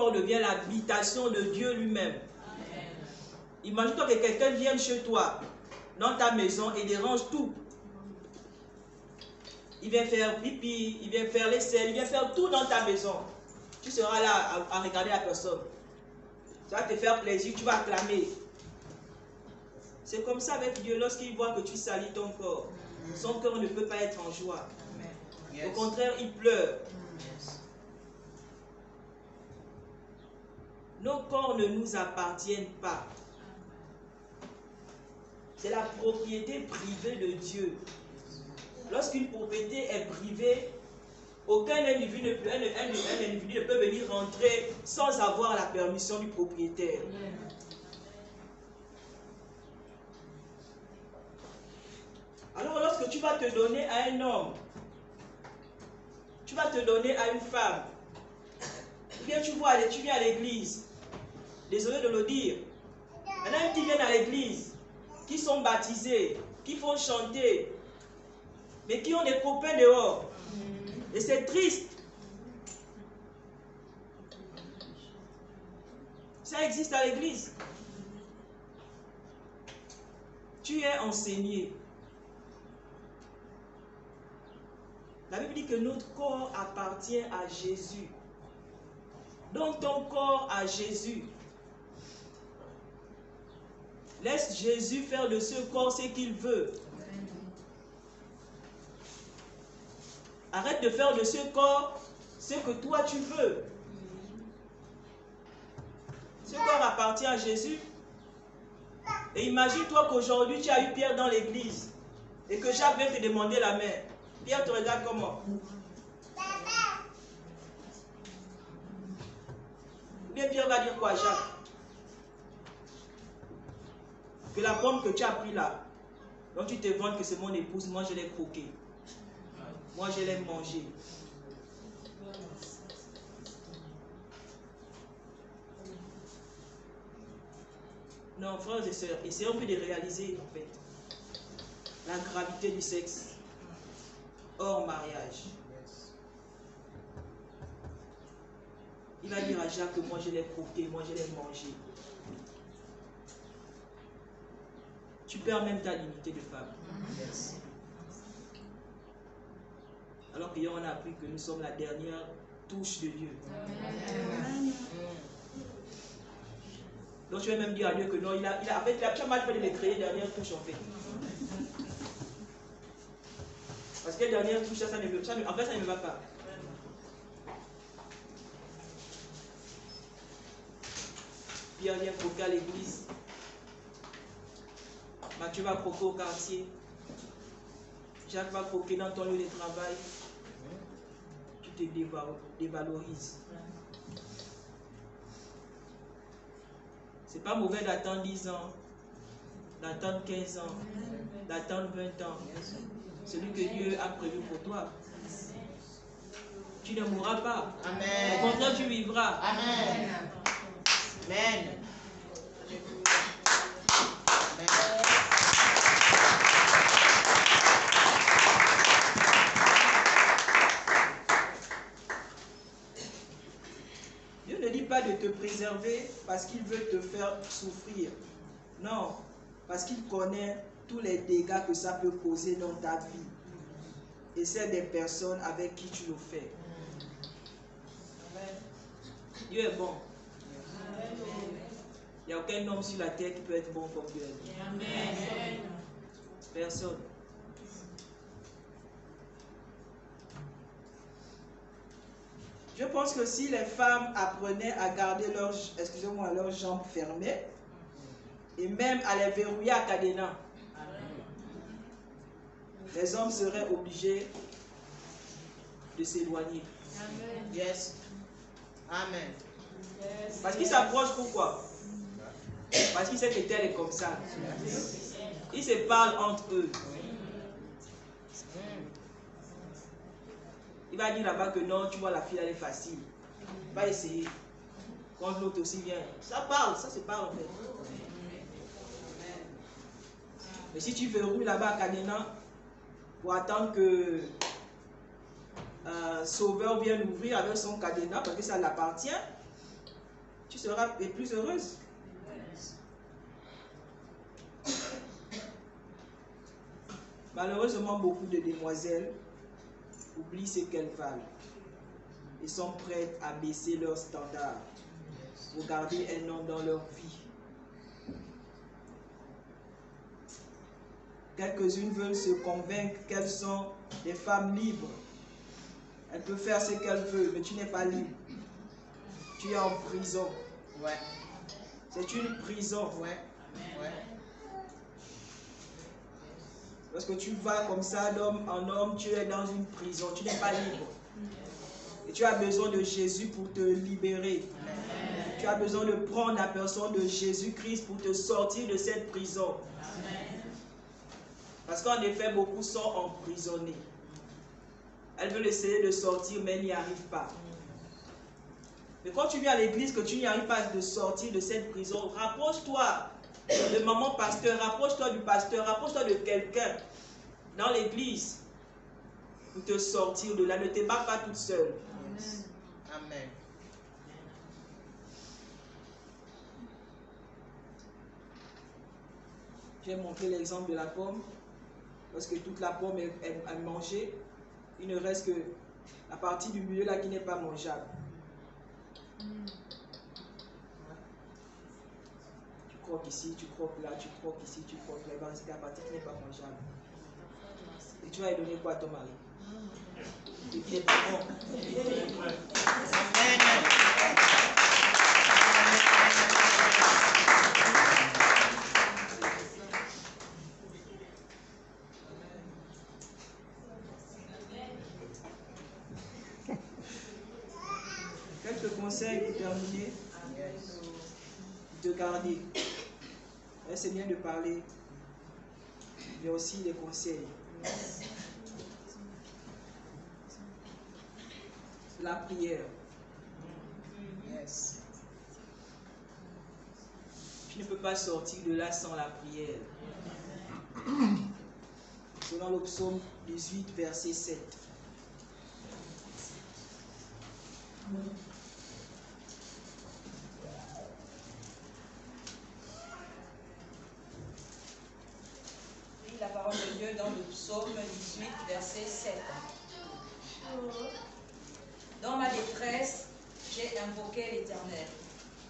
corps devient l'habitation de Dieu lui-même. Imagine-toi que quelqu'un vienne chez toi, dans ta maison, et dérange tout. Il vient faire pipi, il vient faire les selles, il vient faire tout dans ta maison. Tu seras là à regarder la personne. Ça va te faire plaisir, tu vas acclamer. C'est comme ça avec Dieu, lorsqu'il voit que tu salis ton corps. Son cœur ne peut pas être en joie. Au contraire, il pleure. Nos corps ne nous appartiennent pas. C'est la propriété privée de Dieu. Lorsqu'une propriété est privée, aucun individu ne peut venir rentrer sans avoir la permission du propriétaire. Alors lorsque tu vas te donner à un homme, tu vas te donner à une femme, ou bien tu viens à l'église, désolé de le dire, il y en a qui viennent à l'église, qui sont baptisés, qui font chanter, mais qui ont des copains dehors. Et c'est triste. Ça existe à l'église. Tu es enseigné. La Bible dit que notre corps appartient à Jésus. Donne ton corps à Jésus. Laisse Jésus faire de ce corps ce qu'il veut. Arrête de faire de ce corps ce que toi tu veux. Ce corps appartient à Jésus. Et imagine-toi qu'aujourd'hui tu as eu Pierre dans l'église et que Jacques vient te demander la main. Pierre te regarde comment? Ou bien Pierre va dire quoi à Jacques? Que la pomme que tu as pris là, dont tu te vantes que c'est mon épouse, moi je l'ai croquée. Moi je l'ai mangée. Non, frères et sœurs, essayons de réaliser en fait la gravité du sexe hors mariage. Il va dire à Jacques que moi je l'ai croqué, moi je l'ai mangé. Tu perds même ta dignité de femme. Alors qu'hier on a appris que nous sommes la dernière touche de Dieu. Donc tu vas même dire à Dieu que non, tu as mal fait de me créer dernière touche en fait. Parce que la dernière touche, ça ne me va pas. Pierre vient croquer à l'église. Mathieu va croquer au quartier. Jacques va croquer dans ton lieu de travail. Tu te dévalorises. C'est pas mauvais d'attendre 10 ans, d'attendre 15 ans, d'attendre 20 ans. Celui que Dieu a prévu pour toi. Tu ne mourras pas. Amen. Au contraire, tu vivras. Amen. Amen. Dieu ne dit pas de te préserver parce qu'il veut te faire souffrir. Non, parce qu'il connaît tous les dégâts que ça peut causer dans ta vie. Et c'est des personnes avec qui tu le fais. Dieu est bon. Il n'y a aucun homme sur la terre qui peut être bon comme Dieu. Personne. Je pense que si les femmes apprenaient à garder leurs jambes fermées, et même à les verrouiller à cadenas, les hommes seraient obligés de s'éloigner. Yes. Amen. Parce qu'ils s'approchent pourquoi? Parce qu'ils savent que tel est comme ça. Ils se parlent entre eux. Il va dire là-bas que non, tu vois la fille elle est facile. Va essayer. Quand l'autre aussi vient. Ça parle, ça se parle en fait. Mais si tu verrouilles là-bas à Cadena pour attendre que Sauveur vienne ouvrir avec son cadenas parce que ça l'appartient, tu seras plus heureuse. Malheureusement, beaucoup de demoiselles oublient ce qu'elles valent et sont prêtes à baisser leurs standards pour garder un homme dans leur vie. Quelques-unes veulent se convaincre qu'elles sont des femmes libres. Elles peuvent faire ce qu'elles veulent, mais tu n'es pas libre. Tu es en prison. Ouais. C'est une prison. Ouais. Ouais. Lorsque tu vas comme ça d'homme en homme, tu es dans une prison. Tu n'es pas libre. Et tu as besoin de Jésus pour te libérer. Amen. Tu as besoin de prendre la personne de Jésus-Christ pour te sortir de cette prison. Amen. Parce qu'en effet, beaucoup sont emprisonnés. Elles veulent essayer de sortir, mais n'y arrivent pas. Mais quand tu viens à l'église, que tu n'y arrives pas de sortir de cette prison, rapproche-toi de maman pasteur, rapproche-toi du pasteur, rapproche-toi de quelqu'un dans l'église pour te sortir de là. Ne te bats pas toute seule. Yes. Amen. J'ai montré l'exemple de la pomme. Lorsque toute la pomme est mangée, il ne reste que la partie du milieu là qui n'est pas mangeable. Tu croques ici, tu croques là, tu croques ici, tu croques là. C'est la partie qui n'est pas mangeable. Et tu vas lui donner quoi à ton mari? Et qui n'est pas bon. Quelques conseils pour terminer, de garder. C'est bien de parler, mais aussi des conseils. La prière. Yes. Tu ne peux pas sortir de là sans la prière. Selon le psaume 18, verset 7. La parole de Dieu dans le psaume 18, verset 7. Dans ma détresse, j'ai invoqué l'Éternel.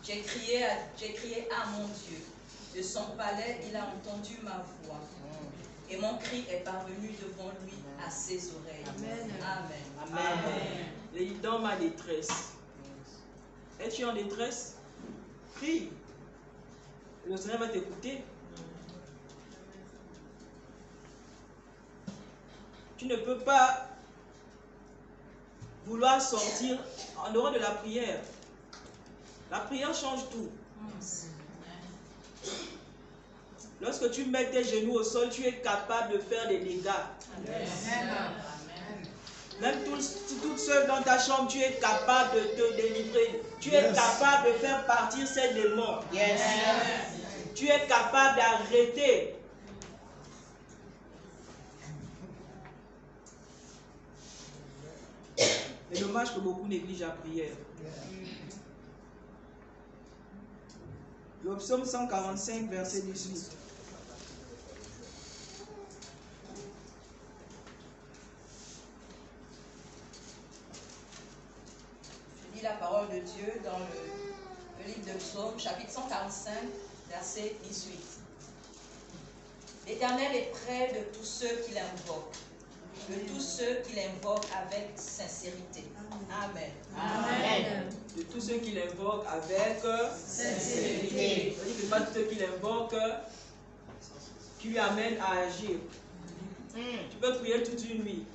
J'ai crié à mon Dieu. De son palais, il a entendu ma voix. Et mon cri est parvenu devant lui à ses oreilles. Amen. Amen. Amen. Et dans ma détresse. Es-tu en détresse? Prie. Le Seigneur va t'écouter. Tu ne peux pas vouloir sortir en dehors de la prière. La prière change tout. Lorsque tu mets tes genoux au sol, tu es capable de faire des dégâts. Amen. Même toute seule dans ta chambre, tu es capable de te délivrer. Tu es capable de faire partir ces démons. Yes. Tu es capable d'arrêter. C'est dommage que beaucoup négligent la prière. Le psaume 145, verset 18. Je lis la parole de Dieu dans le livre de Psaume, chapitre 145, verset 18. L'Éternel est près de tous ceux qui l'invoquent, de tous ceux qui l'invoquent avec sincérité. Amen. Amen. De tous ceux qui l'invoquent avec sincérité. C'est-à-dire que pas tous ceux qui l'invoquent qui lui amènent à agir. Tu peux prier toute une nuit.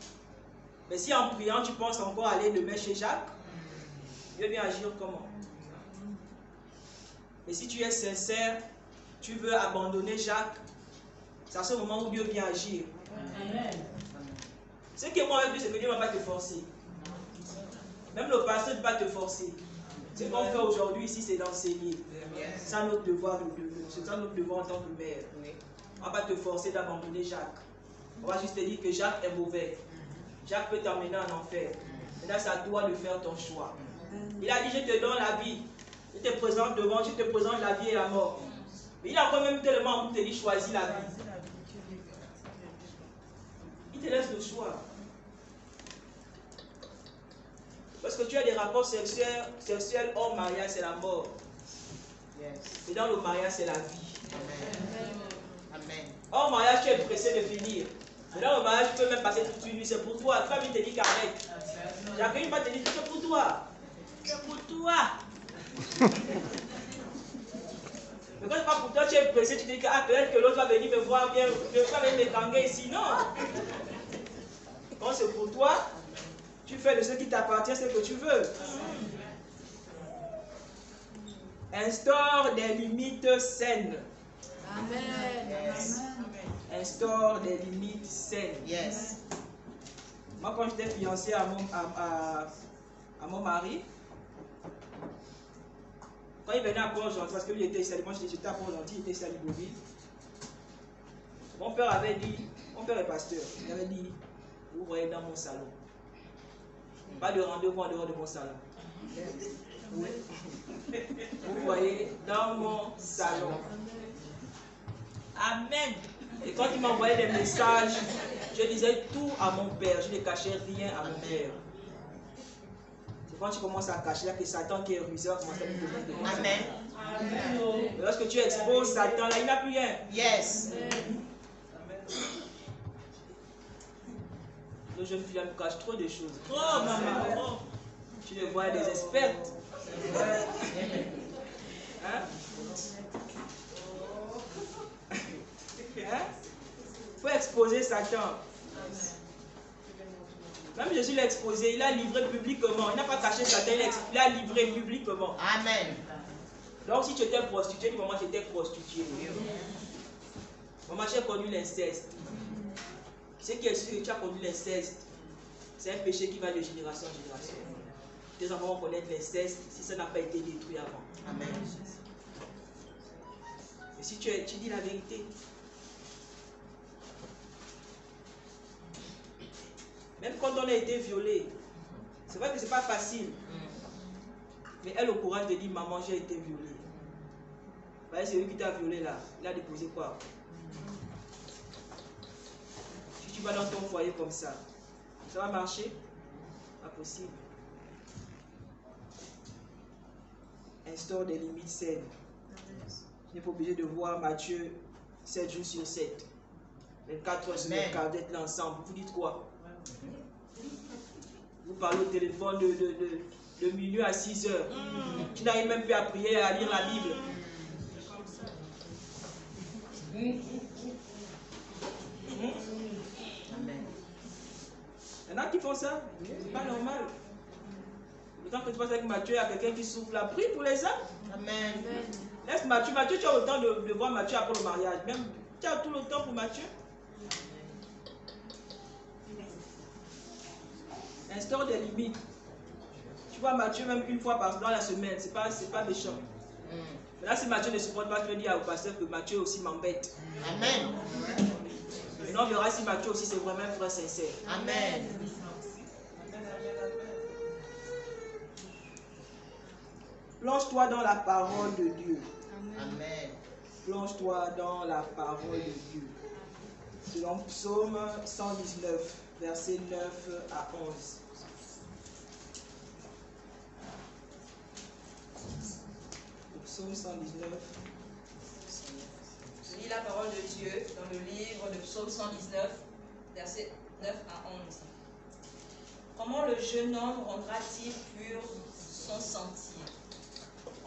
Mais si en priant, tu penses encore aller demain chez Jacques, Dieu vient agir comment? Mais si tu es sincère, tu veux abandonner Jacques, c'est à ce moment où Dieu vient agir. Amen. Ce qui est bon avec Dieu, c'est que Dieu ne va pas te forcer. Même le pasteur ne va pas te forcer. Ce qu'on fait aujourd'hui ici, c'est d'enseigner. C'est ça notre devoir, c'est ça notre devoir en tant que mère. On ne va pas te forcer d'abandonner Jacques. On va juste te dire que Jacques est mauvais. Jacques peut t'emmener en enfer. Maintenant, c'est à toi de faire ton choix. Il a dit, je te donne la vie. Je te présente présente devant, je te présente la vie et la mort. Mais il a quand même tellement envie de te dire choisis la vie. Il te laisse le choix. Parce que tu as des rapports sexuels hors mariage, c'est la mort. Et dans le mariage, c'est la vie. Amen. Hors mariage, tu es pressé de finir. Mais dans le mariage, tu peux même passer toute une nuit. C'est pour toi. Ta vie te dit qu'arrête. Jacqueline va te dire c'est pour toi. C'est pour toi. Mais quand c'est pas pour toi, tu es pressé, tu te dis que peut-être que l'autre va venir me voir bien. Je vais pas venir me tanguer ici. Non. Quand c'est pour toi, tu fais de ce qui t'appartient ce que tu veux. Instaure des limites saines. Amen. Yes. Instaure des limites saines. Yes. Moi, quand j'étais fiancé à mon mari, quand il venait à Port-Gentil, parce que lui était ici, moi j'étais à Port-Gentil, il était ici à Libreville. Mon père avait dit, mon père est pasteur, il avait dit, vous voyez dans mon salon. Pas de rendez-vous en dehors de mon salon. Oui. Vous voyez dans mon salon. Amen. Et quand il m'envoyait des messages, je disais tout à mon père. Je ne cachais rien à mon père. C'est quand tu commences à cacher là que Satan qui est rusé va commencer à nous donner des messages. Amen. Mais lorsque tu exposes Satan, là, il n'a plus rien. Yes. Le jeune fille me cache trop de choses. Oh maman, oh. Tu les vois des expertes. Hein? Il faut exposer Satan. Même Jésus l'a exposé, il a livré publiquement. Il n'a pas caché Satan, il a livré publiquement. Amen. Donc si tu étais prostituée, dis maman j'étais prostituée. Maman j'ai connu l'inceste. Ce qui est sûr que tu as connu l'inceste, c'est un péché qui va de génération en génération. Tes enfants vont connaître l'inceste si ça n'a pas été détruit avant. Amen. Mais si tu dis la vérité, même quand on a été violé, c'est vrai que c'est pas facile. Mais elle au courage de dire maman j'ai été violée. Bah, c'est lui qui t'a violé là. Il a déposé quoi? Si tu vas dans ton foyer comme ça va marcher? Pas possible. Instaure des limites saines. Tu n'es pas obligé de voir Matthieu 7 jours sur 7. 24 heures sur 24, d'être là ensemble. Vous dites quoi? Vous parlez au téléphone de minuit à 6 heures. Tu n'arrives même plus à prier, à lire la Bible. Il y en a qui font ça. C'est pas normal. Le temps que tu passes avec Matthieu, il y a quelqu'un qui souffle là. Prie pour les hommes. Amen. Laisse Matthieu. Matthieu, tu as le temps de voir Matthieu après le mariage. Même, tu as tout le temps pour Matthieu. Instaure des limites. Tu vois Matthieu même une fois dans la semaine. C'est pas méchant. Mais là, si Matthieu ne supporte pas, tu veux dire au pasteur que Matthieu aussi m'embête. Amen. Maintenant, on verra si Matthieu aussi c'est vraiment un frère sincère. Amen. Plonge-toi dans la parole de Dieu. Amen. Plonge-toi dans la parole de Dieu. Selon Psaume 119, versets 9 à 11. Psaume 119. Je lis la parole de Dieu dans le livre de Psaume 119, versets 9 à 11. Comment le jeune homme rendra-t-il pur son sentier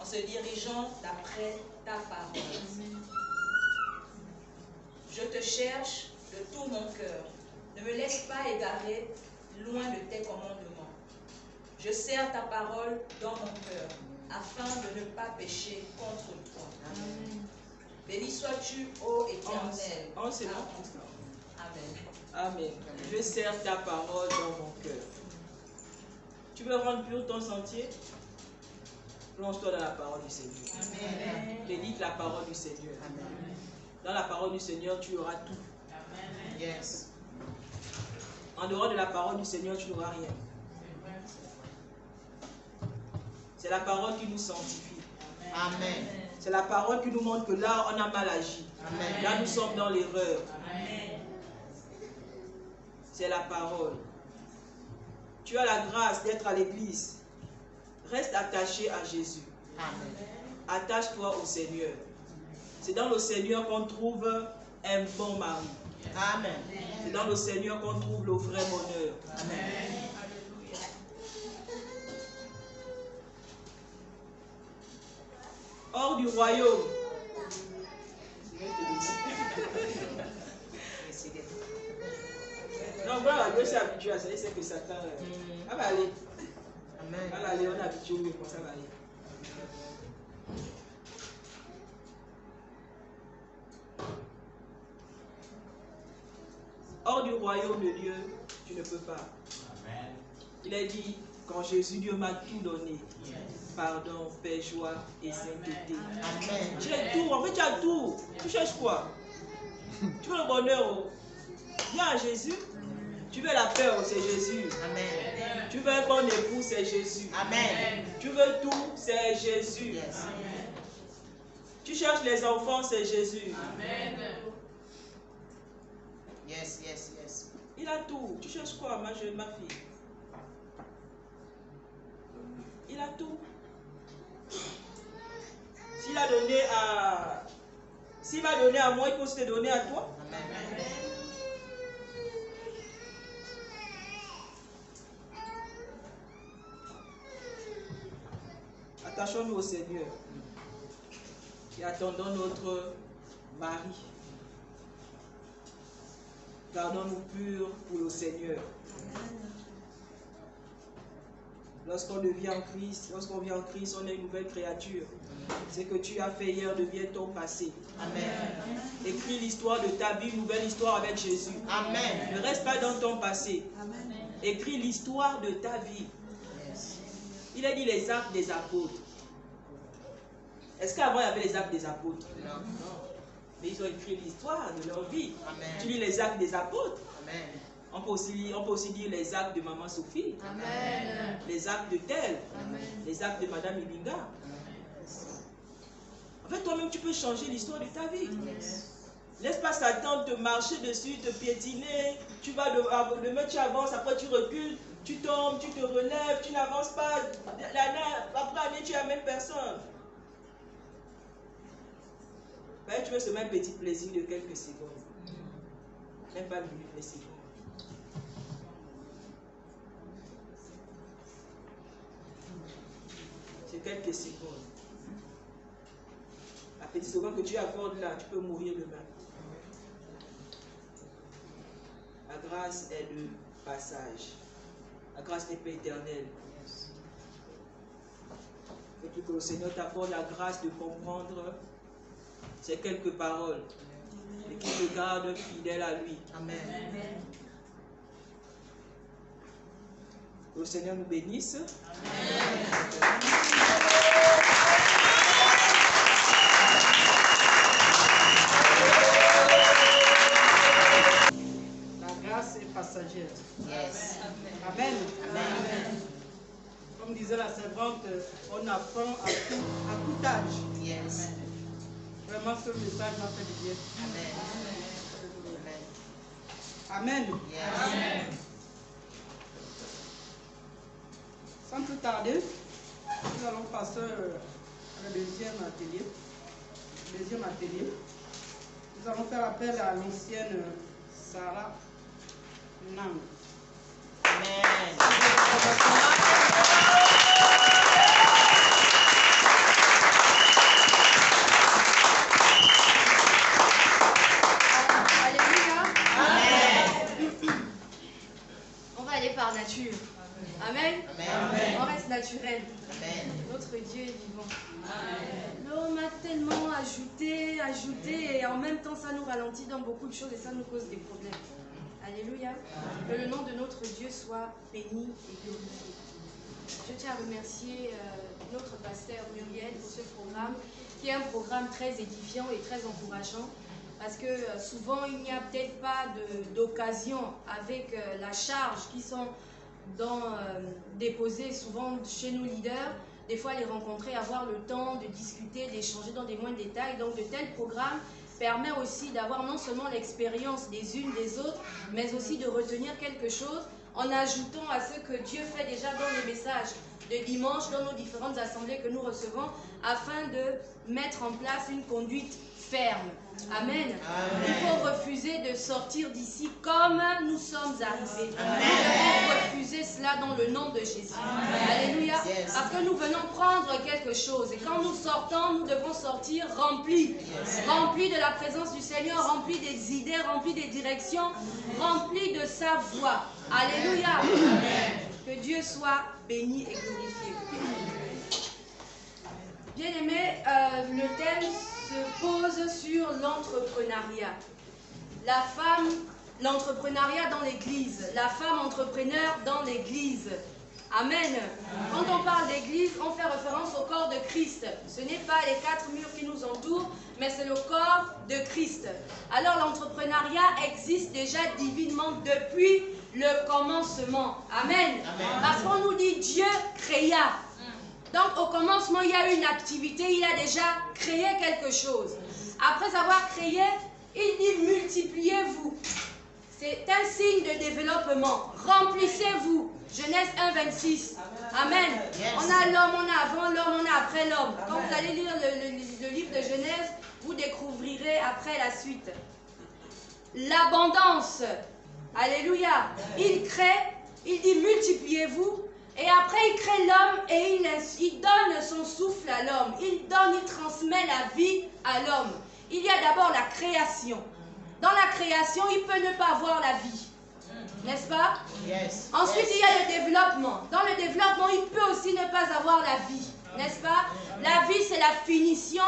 en se dirigeant d'après ta parole? Je te cherche de tout mon cœur. Ne me laisse pas égarer loin de tes commandements. Je serre ta parole dans mon cœur afin de ne pas pécher contre toi. Amen. Béni sois-tu, ô Éternel. Amen. Amen. Je serre ta parole dans mon cœur. Tu veux rendre pur ton sentier? Plonge-toi dans la parole du Seigneur. Amen. Médite la parole du Seigneur. Amen. Dans la parole du Seigneur, tu auras tout. Amen. Yes. En dehors de la parole du Seigneur, tu n'auras rien. C'est la parole qui nous sanctifie. Amen. C'est la parole qui nous montre que là, on a mal agi. Amen. Là, nous sommes dans l'erreur. C'est la parole. Tu as la grâce d'être à l'église. Reste attaché à Jésus. Amen. Attache-toi au Seigneur. C'est dans le Seigneur qu'on trouve un bon mari. Amen. C'est dans le Seigneur qu'on trouve le vrai bonheur. Amen. Hors du royaume. Non, voilà, Dieu s'est habitué à ça. Il sait que Satan. Ça va aller. Amen. Ça va aller, on est habitué au mieux, ça va aller. Hors du royaume de Dieu, tu ne peux pas. Amen. Il a dit, quand Jésus, Dieu m'a tout donné. Pardon, paix, joie et sainteté. Amen. J'ai tout, en fait tu as tout. Tu cherches quoi? Tu veux le bonheur, oh. Viens à Jésus. Tu veux la paix, oh, c'est Jésus. Amen. Tu veux un bon époux, c'est Jésus. Amen. Tu veux tout, c'est Jésus. Yes. Tu cherches les enfants, c'est Jésus. Amen. Yes, yes, yes. Il a tout. Tu cherches quoi, ma jeune, ma fille? Il a tout. S'il a donné à... S'il va donner à moi, il peut se donner à toi. Amen. Attachons-nous au Seigneur et attendons notre mari. Gardons-nous purs pour le Seigneur. Lorsqu'on devient en Christ, lorsqu'on vient en Christ, on est une nouvelle créature. Ce que tu as fait hier devient ton passé. Amen. Écris l'histoire de ta vie, une nouvelle histoire avec Jésus. Amen. Ne reste pas dans ton passé. Écris l'histoire de ta vie. Yes. Il a dit les actes des apôtres. Est-ce qu'avant il y avait les actes des apôtres? Non. Non. Mais ils ont écrit l'histoire de leur vie. Amen. Tu lis les actes des apôtres. Amen. On peut aussi lire les actes de Maman Sophie. Amen. Les actes de Tel. Amen. Les actes de Madame Ibinga. En fait, toi-même, tu peux changer l'histoire de ta vie. Yes. Laisse pas Satan te marcher dessus, te piétiner. Tu vas demain, tu avances, après tu recules, tu tombes, tu te relèves, tu n'avances pas. Après année, tu es la même personne. Ben, tu veux seulement un petit plaisir de quelques secondes. Même pas minutes, mais secondes. C'est quelques secondes. La petite seconde que tu accordes là, tu peux mourir demain. La grâce est le passage. La grâce n'est pas éternelle. Faut que le Seigneur t'accorde la grâce de comprendre ces quelques paroles et qui te garde fidèle à lui. Amen. Que le Seigneur nous bénisse. La grâce est passagère. Yes. Amen. Amen. Comme disait la servante, on apprend à tout âge. Yes. Vraiment, ce message m'a fait du bien. Amen. Amen. Yes. Sans plus tarder, nous allons passer à la deuxième atelier. Nous allons faire appel à l'ancienne Sarah Nam. Alléluia. Amen. On va aller par nature. Amen. Amen. On reste naturel. Amen. Notre Dieu est vivant. L'homme a tellement ajouté, et en même temps ça nous ralentit dans beaucoup de choses et ça nous cause des problèmes. Alléluia. Que le nom de notre Dieu soit béni et glorifié. Je tiens à remercier notre pasteur Muriel pour ce programme, qui est un programme très édifiant et très encourageant. Parce que souvent, il n'y a peut-être pas d'occasion avec la charge qui sont déposées souvent chez nos leaders des fois les rencontrer, avoir le temps de discuter, d'échanger dans des moindres détails. Donc de tels programmes permet aussi d'avoir non seulement l'expérience des unes des autres, mais aussi de retenir quelque chose en ajoutant à ce que Dieu fait déjà dans les messages de dimanche, dans nos différentes assemblées que nous recevons, afin de mettre en place une conduite ferme. Amen. Il faut refuser de sortir d'ici comme nous sommes arrivés. Nous devons refuser cela dans le nom de Jésus. Alléluia. Parce que nous venons prendre quelque chose. Et quand nous sortons, nous devons sortir remplis. Remplis de la présence du Seigneur, remplis des idées, remplis des directions, remplis de sa voix. Alléluia. Que Dieu soit béni et glorifié. Bien-aimés, le thème se pose sur l'entrepreneuriat. La femme, l'entrepreneuriat dans l'église. La femme entrepreneur dans l'église. Amen. Quand on parle d'église, on fait référence au corps de Christ. Ce n'est pas les 4 murs qui nous entourent, mais c'est le corps de Christ. Alors l'entrepreneuriat existe déjà divinement depuis le commencement. Amen. Parce qu'on nous dit Dieu créa. Donc au commencement, il y a une activité, il a déjà créé quelque chose. Après avoir créé, il dit multipliez-vous. C'est un signe de développement. Remplissez-vous. Genèse 1, 26. Amen. On a l'homme, on a avant l'homme, on a après l'homme. Quand vous allez lire le livre de Genèse, vous découvrirez après la suite. L'abondance. Alléluia. Il crée, il dit multipliez-vous. Et après, il crée l'homme et il donne son souffle à l'homme. Il transmet la vie à l'homme. Il y a d'abord la création. Dans la création, il peut ne pas avoir la vie. N'est-ce pas? Ensuite, il y a le développement. Dans le développement, il peut aussi ne pas avoir la vie. N'est-ce pas? La vie, c'est la finition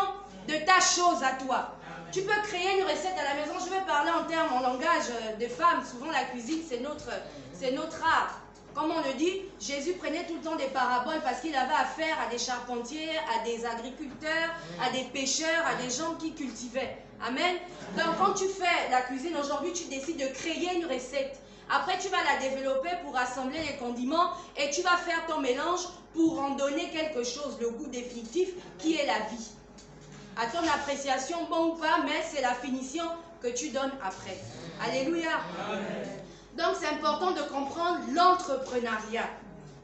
de ta chose à toi. Tu peux créer une recette à la maison. Je vais parler en langage de femmes. Souvent, la cuisine, c'est notre art. Comme on le dit, Jésus prenait tout le temps des paraboles parce qu'il avait affaire à des charpentiers, à des agriculteurs, à des pêcheurs, à des gens qui cultivaient. Amen. Donc quand tu fais la cuisine aujourd'hui, tu décides de créer une recette. Après, tu vas la développer pour assembler les condiments et tu vas faire ton mélange pour en donner quelque chose, le goût définitif qui est la vie. À ton appréciation, bon ou pas, mais c'est la finition que tu donnes après. Alléluia. Donc, c'est important de comprendre l'entrepreneuriat.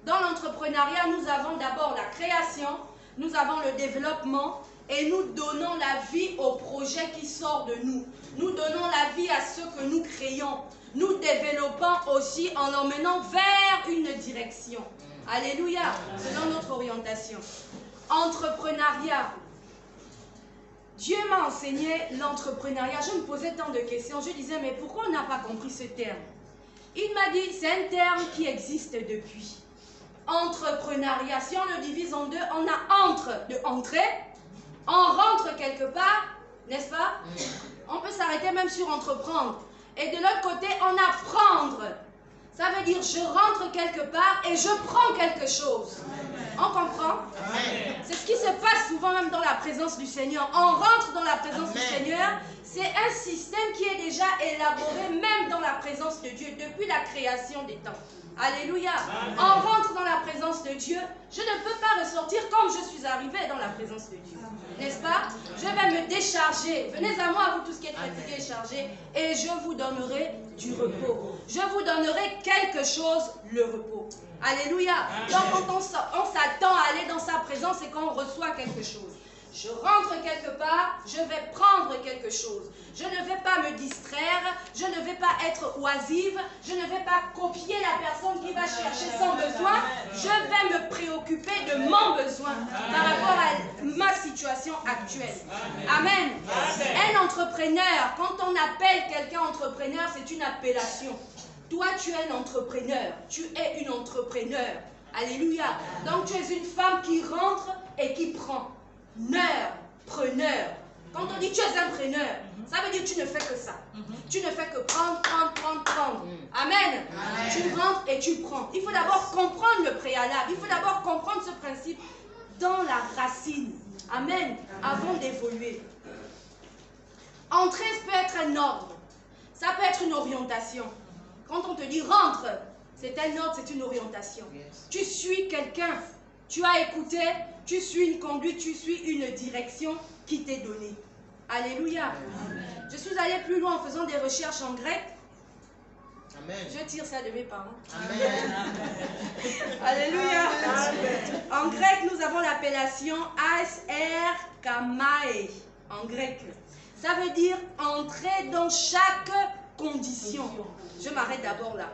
Dans l'entrepreneuriat, nous avons d'abord la création, nous avons le développement et nous donnons la vie au projet qui sort de nous. Nous donnons la vie à ce que nous créons. Nous développons aussi en l'emmenant vers une direction. Alléluia, selon notre orientation. Entrepreneuriat. Dieu m'a enseigné l'entrepreneuriat. Je me posais tant de questions. Je disais, mais pourquoi on n'a pas compris ce terme? Il m'a dit, c'est un terme qui existe depuis. Entrepreneuriat, si on le divise en deux, on a entre, de entrer, on rentre quelque part, n'est-ce pas? On peut s'arrêter même sur entreprendre. Et de l'autre côté, on apprendre. Ça veut dire, je rentre quelque part et je prends quelque chose. On comprend? C'est ce qui se passe souvent même dans la présence du Seigneur. On rentre dans la présence du Seigneur. C'est un système qui est déjà élaboré même dans la présence de Dieu depuis la création des temps. Alléluia. On rentre dans la présence de Dieu. Je ne peux pas ressortir comme je suis arrivé dans la présence de Dieu. N'est-ce pas? Je vais me décharger. Venez à moi, vous tous qui êtes fatigués et chargés, et je vous donnerai du repos. Je vous donnerai quelque chose, le repos. Alléluia. Donc quand on s'attend à aller dans sa présence, c'est quand on reçoit quelque chose. Je rentre quelque part, je vais prendre quelque chose. Je ne vais pas me distraire, je ne vais pas être oisive, je ne vais pas copier la personne qui va chercher son besoin. Je vais me préoccuper de mon besoin par rapport à ma situation actuelle. Amen. Un entrepreneur, quand on appelle quelqu'un entrepreneur, c'est une appellation. Toi, tu es un entrepreneur, tu es une entrepreneur. Alléluia. Donc, tu es une femme qui rentre et qui prend. Preneur. Quand on dit tu es un preneur, ça veut dire que tu ne fais que ça. Tu ne fais que prendre. Amen. Tu rentres et tu prends. Il faut d'abord comprendre le préalable. Il faut d'abord comprendre ce principe dans la racine. Amen. Avant d'évoluer. Entrer peut être un ordre. Ça peut être une orientation. Quand on te dit rentre, c'est un ordre, c'est une orientation. Tu suis quelqu'un. tu as écouté, tu suis une conduite, tu suis une direction qui t'est donnée. Alléluia. Je suis allée plus loin en faisant des recherches en grec. Amen. Je tire ça de mes parents. Amen. Alléluia. En grec, nous avons l'appellation ASR Kamae. En grec. Ça veut dire entrer dans chaque condition. Je m'arrête d'abord là.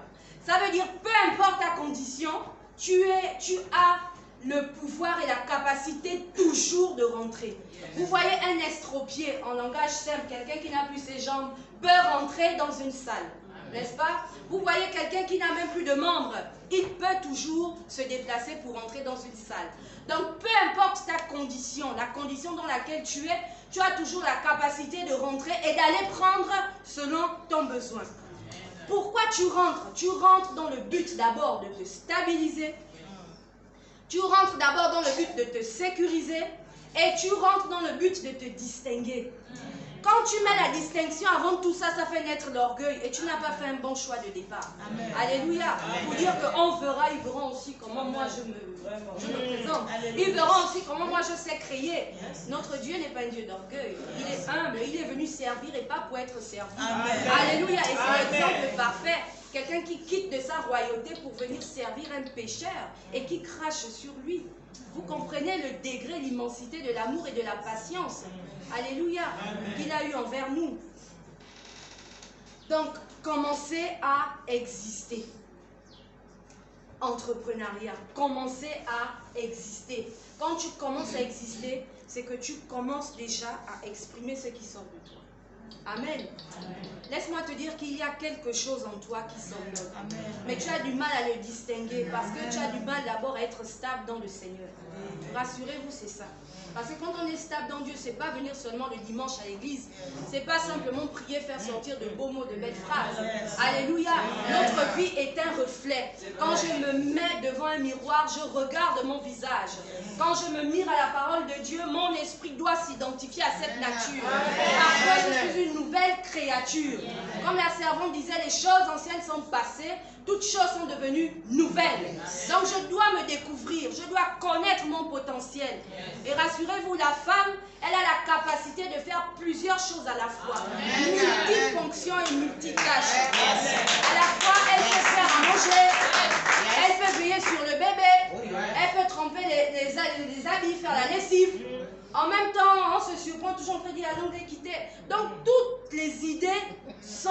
Ça veut dire peu importe ta condition, tu as le pouvoir et la capacité toujours de rentrer. Vous voyez un estropié, en langage simple, quelqu'un qui n'a plus ses jambes, peut rentrer dans une salle. N'est-ce pas? Vous voyez quelqu'un qui n'a même plus de membres, il peut toujours se déplacer pour entrer dans une salle. Donc peu importe ta condition, la condition dans laquelle tu es, tu as toujours la capacité de rentrer et d'aller prendre selon ton besoin. Pourquoi tu rentres? Tu rentres dans le but d'abord de te stabiliser. Tu rentres d'abord dans le but de te sécuriser et tu rentres dans le but de te distinguer. Quand tu mets la distinction avant tout ça, ça fait naître l'orgueil et tu n'as pas fait un bon choix de départ. Amen. Alléluia. Pour dire qu'on verra, ils verront aussi comment moi je me présente. Ils verront aussi comment moi je sais créer. Notre Dieu n'est pas un Dieu d'orgueil. Il est humble, il est venu servir et pas pour être servi. Amen. Alléluia. Et c'est l'exemple parfait. Quelqu'un qui quitte de sa royauté pour venir servir un pécheur et qui crache sur lui. Vous comprenez le degré, l'immensité de l'amour et de la patience. Alléluia. Qu'il a eu envers nous. Donc, commencez à exister. Entrepreneuriat. Commencez à exister. Quand tu commences à exister, c'est que tu commences déjà à exprimer ce qui sort de toi. Amen. Laisse-moi te dire qu'il y a quelque chose en toi qui sonne. Mais tu as du mal à le distinguer parce que tu as du mal d'abord à être stable dans le Seigneur. Rassurez-vous, c'est ça. Parce que quand on est stable dans Dieu, c'est pas venir seulement le dimanche à l'église. C'est pas simplement prier, faire sortir de beaux mots, de belles phrases. Alléluia. Notre vie est un reflet. Quand je me mets devant un miroir, je regarde mon visage. Quand je me mire à la parole de Dieu, mon esprit doit s'identifier à cette nature. Parce que je suis une nouvelle créature. Comme la servante disait, les choses anciennes sont passées, toutes choses sont devenues nouvelles. Donc je dois me découvrir, je dois connaître mon potentiel. Et rassurez-vous, la femme, elle a la capacité de faire plusieurs choses à la fois. Multifonction et multitâche. À la fois, elle peut faire à manger, elle peut veiller sur le bébé, elle peut tremper les habits, faire la lessive. En même temps, on se surprend toujours en train de dire la langue d'équité. Donc, toutes les idées sont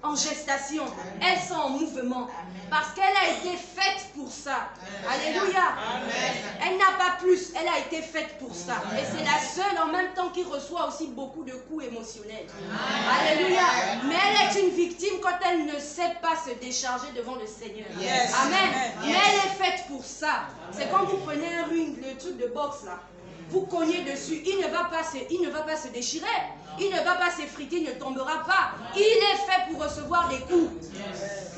en gestation. Elles sont en mouvement. Parce qu'elle a été faite pour ça. Alléluia. Elle n'a pas plus. Elle a été faite pour ça. Et c'est la seule en même temps qui reçoit aussi beaucoup de coups émotionnels. Alléluia. Mais elle est une victime quand elle ne sait pas se décharger devant le Seigneur. Amen. Mais elle est faite pour ça. C'est quand vous prenez un ring, le truc de boxe là. Vous cognez dessus, il ne va pas se déchirer, il ne va pas s'effriter, il ne tombera pas. Il est fait pour recevoir des coups.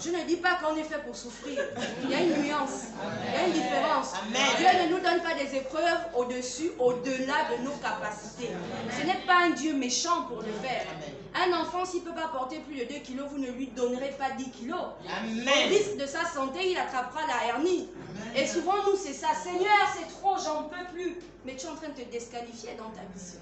Je ne dis pas qu'on est fait pour souffrir. Il y a une nuance, il y a une différence. Dieu ne nous donne pas des épreuves au-dessus, au-delà de nos capacités. Ce n'est pas un Dieu méchant pour le faire. Un enfant, s'il ne peut pas porter plus de 2 kilos, vous ne lui donnerez pas 10 kilos. Au risque de sa santé, il attrapera la hernie. Et souvent, nous, c'est ça. Seigneur, c'est trop, j'en peux plus. Mais tu es en train de te disqualifier dans ta mission.